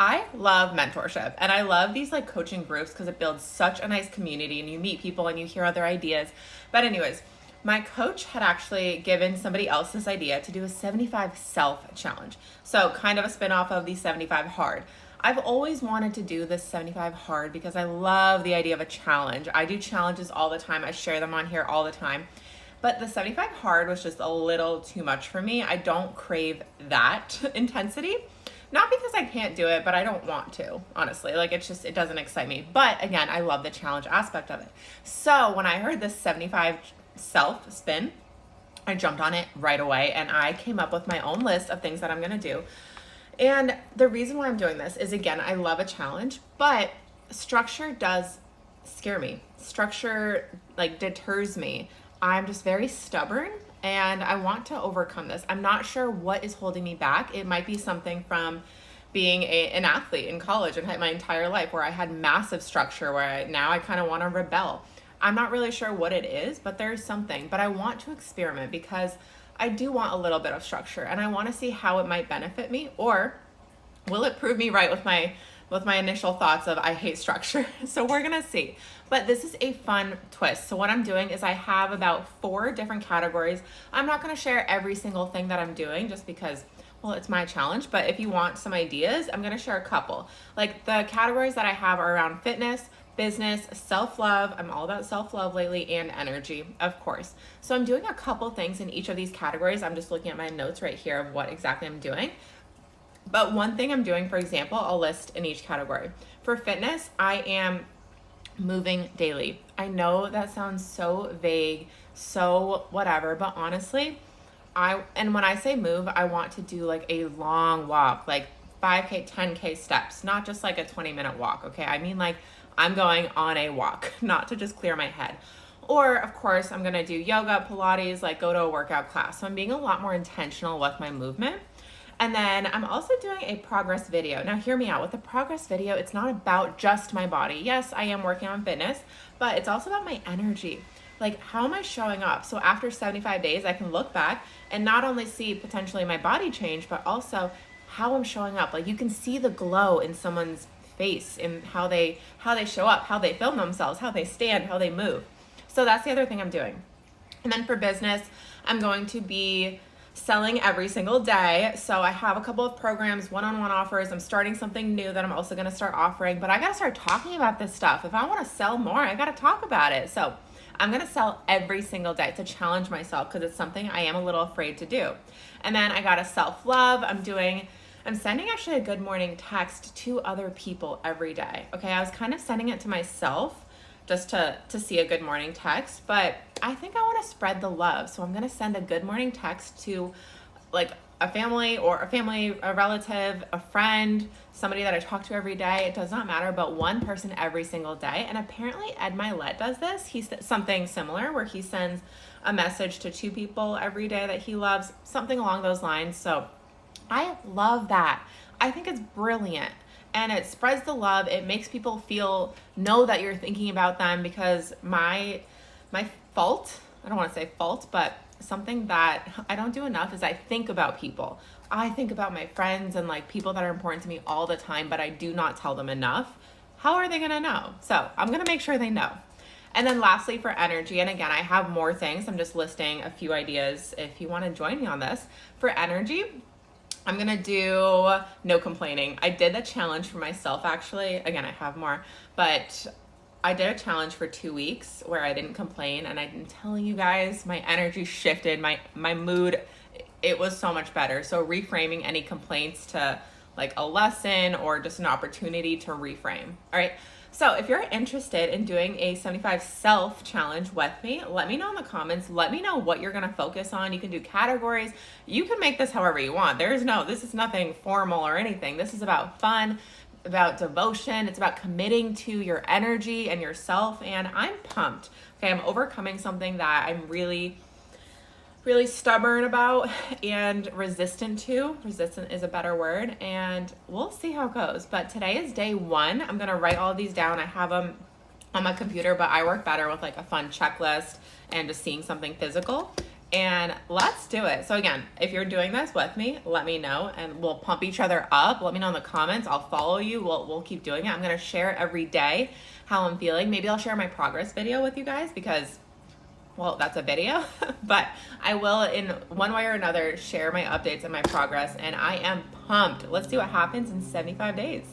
I love mentorship and I love these like coaching groups because it builds such a nice community and you meet people and you hear other ideas. But anyways, my coach had actually given somebody else this idea to do a 75 self challenge. So kind of a spin-off of the 75 hard. I've always wanted to do this 75 hard because I love the idea of a challenge. I do challenges all the time. I share them on here all the time. But the 75 hard was just a little too much for me. I don't crave that intensity. Not because I can't do it, but I don't want to, honestly. Like it doesn't excite me. But again, I love the challenge aspect of it. So when I heard this 75 self spin, I jumped on it right away and I came up with my own list of things that I'm gonna do. And the reason why I'm doing this is, again, I love a challenge, but structure does scare me. Structure like deters me. I'm just very stubborn and I want to overcome this. I'm not sure what is holding me back. It might be something from being an athlete in college and my entire life where I had massive structure where now I kind of want to rebel. I'm not really sure what it is, but there's something. But I want to experiment because I do want a little bit of structure and I want to see how it might benefit me, or will it prove me right with my initial thoughts of I hate structure. So we're gonna see. But this is a fun twist. So what I'm doing is I have about 4 different categories. I'm not gonna share every single thing that I'm doing just because, well, it's my challenge, but if you want some ideas, I'm gonna share a couple. Like the categories that I have are around fitness, business, self-love. I'm all about self-love lately, and energy, of course. So I'm doing a couple things in each of these categories. I'm just looking at my notes right here of what exactly I'm doing. But one thing I'm doing, for example, I'll list in each category. For fitness, I am moving daily. I know that sounds so vague, so whatever, but honestly, and when I say move, I want to do like a long walk, like 5K, 10K steps, not just like a 20-minute walk, okay? I mean like I'm going on a walk, not to just clear my head. Or of course, I'm gonna do yoga, Pilates, like go to a workout class. So I'm being a lot more intentional with my movement. And then I'm also doing a progress video. Now hear me out. With the progress video, it's not about just my body. Yes, I am working on fitness, but it's also about my energy. Like, how am I showing up? So after 75 days, I can look back and not only see potentially my body change, but also how I'm showing up. Like, you can see the glow in someone's face, in how they show up, how they film themselves, how they stand, how they move. So that's the other thing I'm doing. And then for business, I'm going to be selling every single day. So I have a couple of programs, one-on-one offers. I'm starting something new that I'm also going to start offering, but I got to start talking about this stuff. If I want to sell more, I got to talk about it. So I'm going to sell every single day to challenge myself because it's something I am a little afraid to do. And then I got a self-love. I'm sending actually a good morning text to other people every day. Okay. I was kind of sending it to myself just to see a good morning text, but I think I want to spread the love. So I'm going to send a good morning text to like a family, a relative, a friend, somebody that I talk to every day. It does not matter, but one person every single day. And apparently Ed Milet does this. He's something similar where he sends a message to 2 people every day that he loves, something along those lines. So I love that. I think it's brilliant. And it spreads the love. It makes people know that you're thinking about them, because my fault, I don't want to say fault, but something that I don't do enough is I think about people. I think about my friends and like people that are important to me all the time, but I do not tell them enough. How are they going to know? So I'm going to make sure they know. And then lastly, for energy, and again, I have more things. I'm just listing a few ideas if you want to join me on this. For energy, I'm going to do no complaining. I did the challenge for myself, actually. Again, I have more, but I did a challenge for 2 weeks where I didn't complain. And I'm telling you guys, my energy shifted, my mood, it was so much better. So reframing any complaints to like a lesson or just an opportunity to reframe. All right. So if you're interested in doing a 75 self challenge with me, let me know in the comments. Let me know what you're going to focus on. You can do categories. You can make this however you want. This is nothing formal or anything. This is about fun, about devotion. It's about committing to your energy and yourself. And I'm pumped. Okay. I'm overcoming something that I'm really stubborn about and resistant to. Resistant is a better word, and we'll see how it goes. But today is day 1. I'm going to write all of these down. I have them on my computer, but I work better with like a fun checklist and just seeing something physical. and let's do it. So again, if you're doing this with me, let me know and we'll pump each other up. Let me know in the comments. I'll follow you. We'll keep doing it. I'm going to share every day how I'm feeling. Maybe I'll share my progress video with you guys because, well, that's a video, but I will in one way or another share my updates and my progress, and I am pumped. Let's see what happens in 75 days.